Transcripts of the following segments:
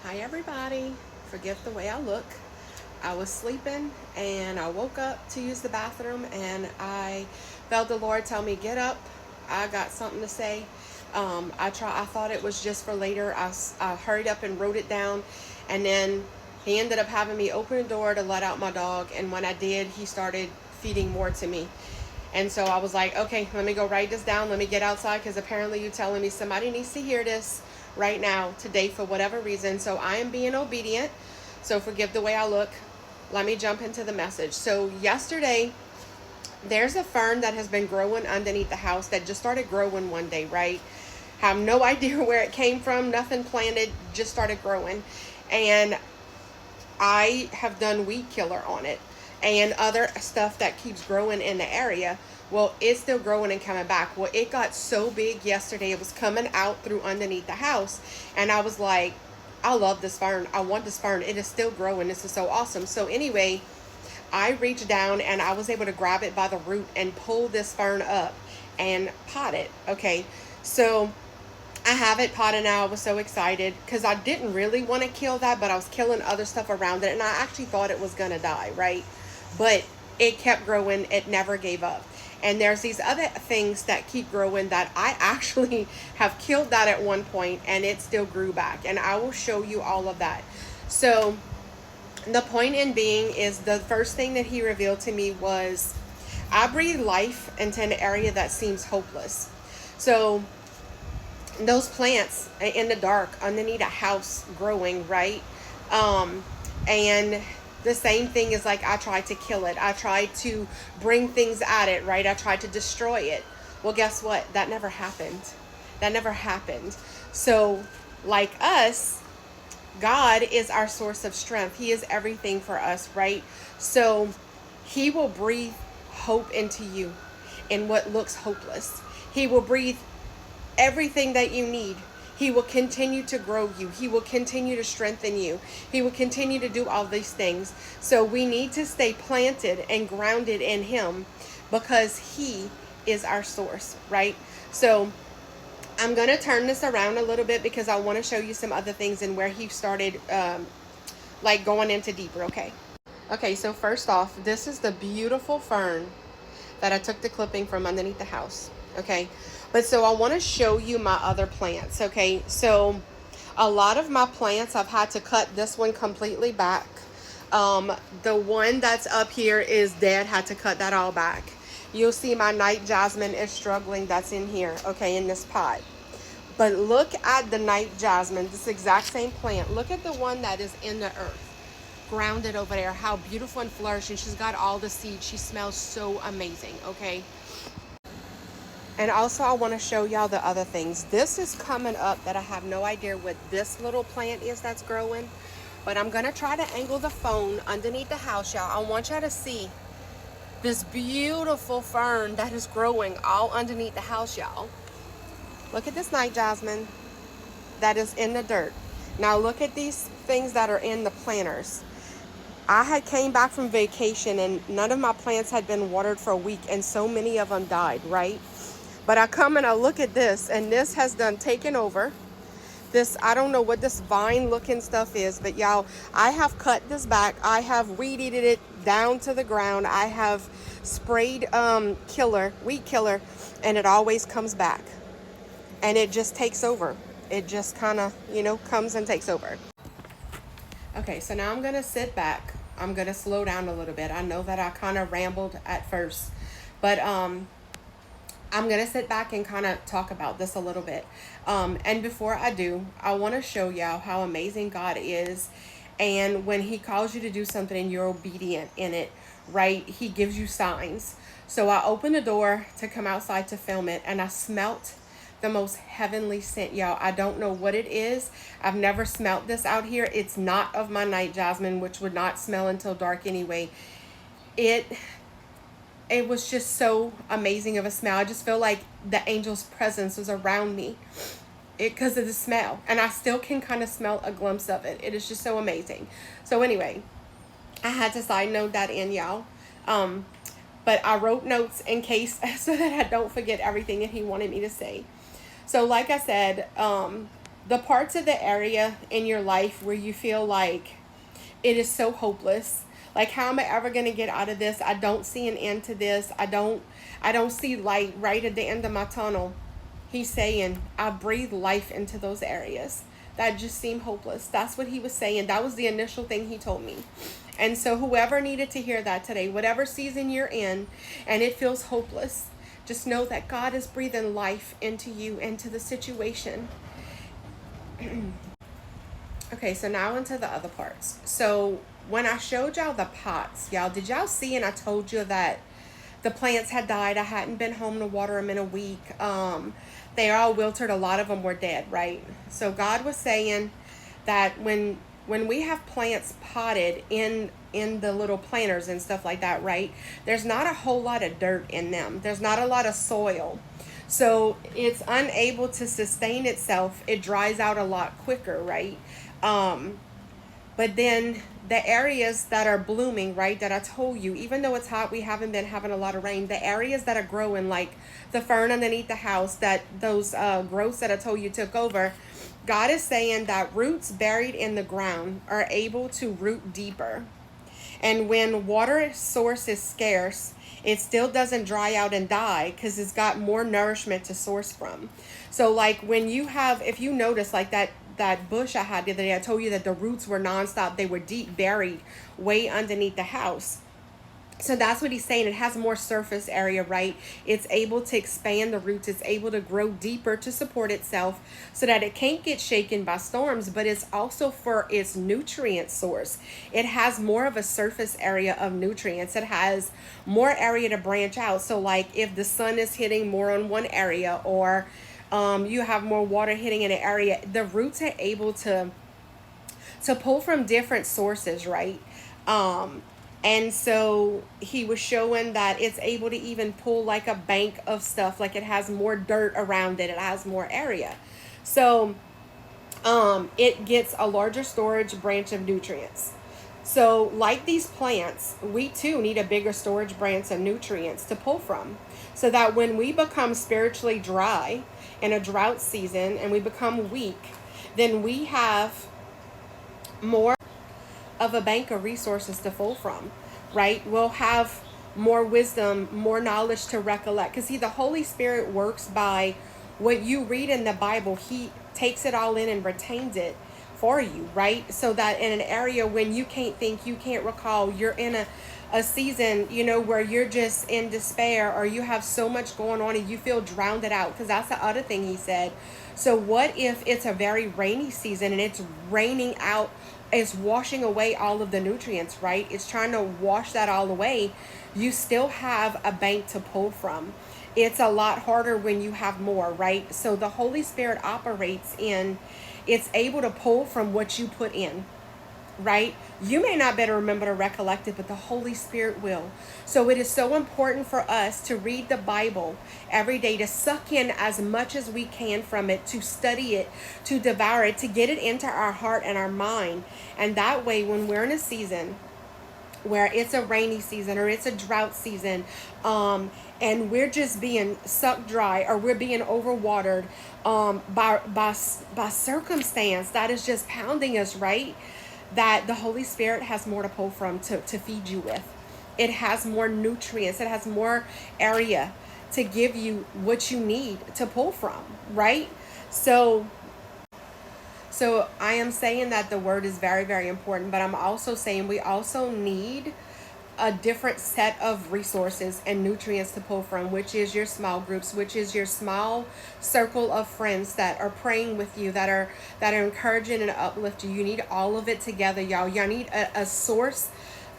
Hi everybody. Forgive the way I look. I was sleeping and I woke up to use the bathroom and I felt the Lord tell me, get up. I got something to say. I thought it was just for later. I hurried up and wrote it down, and then he ended up having me open the door to let out my dog, and when I did, he started feeding more to me. And so I was like, okay, let me go write this down. Let me get outside because apparently you're telling me somebody needs to hear this right now, today, for whatever reason. So I am being obedient. So forgive the way I look. Let me jump into the message. So yesterday, there's a fern that has been growing underneath the house that just started growing one day, right? Have no idea where it came from, nothing planted, just started growing. And I have done weed killer on it and other stuff that keeps growing in the area. Well, it's still growing and coming back. Well, it got so big yesterday, it was coming out through underneath the house. And I was like, I love this fern. I want this fern. It is still growing. This is so awesome. So, anyway, I reached down and I was able to grab it by the root and pull this fern up and pot it. Okay. So, I have it potted now. I was so excited because I didn't really want to kill that, but I was killing other stuff around it, and I actually thought it was going to die, right? But it kept growing. It never gave up. And there's these other things that keep growing that I actually have killed that at one point, and it still grew back. And I will show you all of that. So the point in being is the first thing that he revealed to me was I breathe life into an area that seems hopeless. So those plants in the dark underneath a house growing, right? And the same thing is like I tried to kill it. I tried to bring things at it, right? I tried to destroy it. Well, guess what? That never happened. That never happened. So, like us, God is our source of strength. He is everything for us, right? So, He will breathe hope into you in what looks hopeless. He will breathe everything that you need. He will continue to grow you. He will continue to strengthen you. He will continue to do all these things. So we need to stay planted and grounded in Him because He is our source, right? So I'm going to turn this around a little bit because I want to show you some other things and where He started like going into deeper, okay? Okay, so first off, this is the beautiful fern that I took the clipping from underneath the house. Okay. But so I want to show you my other plants. Okay. So a lot of my plants, I've had to cut this one completely back. The one that's up here is dead. Had to cut that all back. You'll see my night jasmine is struggling. That's in here. Okay. In this pot. But look at the night jasmine, this exact same plant. Look at the one that is in the earth, grounded over there, how beautiful and flourishing. She's got all the seeds. She smells so amazing, okay? And also I want to show y'all the other things. This is coming up that I have no idea what this little plant is that's growing. But I'm going to try to angle the phone underneath the house, y'all. I want y'all to see this beautiful fern that is growing all underneath the house, y'all. Look at this night jasmine that is in the dirt. Now look at these things that are in the planters. I had came back from vacation and none of my plants had been watered for a week and so many of them died, right? But I come and I look at this and this has done taken over. This, I don't know what this vine looking stuff is, but y'all, I have cut this back. I have weed eated it down to the ground. I have sprayed weed killer, and it always comes back. And it just takes over. It just kind of, comes and takes over. Okay, so now I'm going to sit back. I'm going to slow down a little bit. I know that I kind of rambled at first, but I'm going to sit back and kind of talk about this a little bit. And before I do, I want to show y'all how amazing God is. And when He calls you to do something and you're obedient in it, right, He gives you signs. So I opened the door to come outside to film it, and I smelt the most heavenly scent, y'all. I don't know what it is. I've never smelt this out here. It's not of my night jasmine, which would not smell until dark anyway. It was just so amazing of a smell. I just feel like the angel's presence was around me because of the smell. And I still can kind of smell a glimpse of it. It is just so amazing. So anyway, I had to side note that in, y'all. But I wrote notes in case so that I don't forget everything that He wanted me to say. So like I said, the parts of the area in your life where you feel like it is so hopeless. Like, how am I ever going to get out of this? I don't see an end to this. I don't see light right at the end of my tunnel. He's saying, I breathe life into those areas that just seem hopeless. That's what he was saying. That was the initial thing he told me. And so whoever needed to hear that today, whatever season you're in and it feels hopeless, just know that God is breathing life into you, into the situation. Okay, so now into the other parts. So when I showed y'all the pots, y'all, did y'all see, and I told you that the plants had died. I hadn't been home to water them in a week. They all wilted. A lot of them were dead, right? So God was saying that when we have plants potted in the little planters and stuff like that, right? There's not a whole lot of dirt in them. There's not a lot of soil. So it's unable to sustain itself. It dries out a lot quicker, right? But then the areas that are blooming, right, that I told you, even though it's hot, we haven't been having a lot of rain, the areas that are growing, like the fern underneath the house, that those growths that I told you took over, God is saying that roots buried in the ground are able to root deeper. And when water source is scarce, it still doesn't dry out and die because it's got more nourishment to source from. So like when you have, if you notice like that bush I had the other day, I told you that the roots were nonstop. They were deep buried way underneath the house. So that's what he's saying. It has more surface area, right? It's able to expand the roots. It's able to grow deeper to support itself so that it can't get shaken by storms, but it's also for its nutrient source. It has more of a surface area of nutrients. It has more area to branch out. So like if the sun is hitting more on one area, or you have more water hitting in an area, the roots are able to pull from different sources, right? And so he was showing that it's able to even pull like a bank of stuff, like it has more dirt around it, it has more area. So it gets a larger storage branch of nutrients. So like these plants, we too need a bigger storage branch of nutrients to pull from, so that when we become spiritually dry in a drought season and we become weak, then we have more of a bank of resources to pull from, right? We'll have more wisdom, more knowledge to recollect. Because see, the Holy Spirit works by what you read in the Bible. He takes it all in and retains it for you, right? So that in an area when you can't think, you can't recall, you're in a season, you know, where you're just in despair, or you have so much going on and you feel drowned out. Because that's the other thing he said. So what if it's a very rainy season and it's raining out, it's washing away all of the nutrients, right? It's trying to wash that all away. You still have a bank to pull from. It's a lot harder when you have more, right? So the Holy Spirit operates in, it's able to pull from what you put in, right? You may not better remember to recollect it, but the Holy Spirit will. So it is so important for us to read the Bible every day, to suck in as much as we can from it, to study it, to devour it, to get it into our heart and our mind. And that way, when we're in a season where it's a rainy season or it's a drought season, and we're just being sucked dry, or we're being overwatered by circumstance that is just pounding us, right? That the Holy Spirit has more to pull from to feed you with. It has more nutrients. It has more area to give you what you need to pull from, right? So I am saying that the word is very, very important, but I'm also saying we also need a different set of resources and nutrients to pull from, which is your small groups, which is your small circle of friends that are praying with you, that are encouraging and uplifting you. You need all of it together, y'all. Y'all need a source,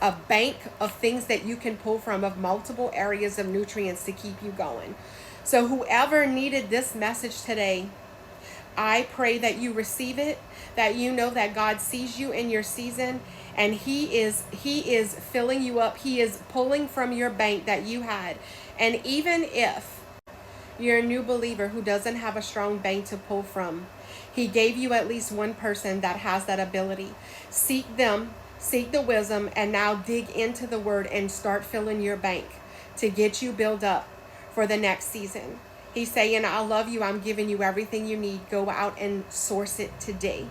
a bank of things that you can pull from, of multiple areas of nutrients to keep you going. So whoever needed this message today, I pray that you receive it, that you know that God sees you in your season, and he is filling you up. He is pulling from your bank that you had. And even if you're a new believer who doesn't have a strong bank to pull from, he gave you at least one person that has that ability. Seek them, seek the wisdom, and now dig into the word and start filling your bank to get you built up for the next season. He's saying, I love you. I'm giving you everything you need. Go out and source it today.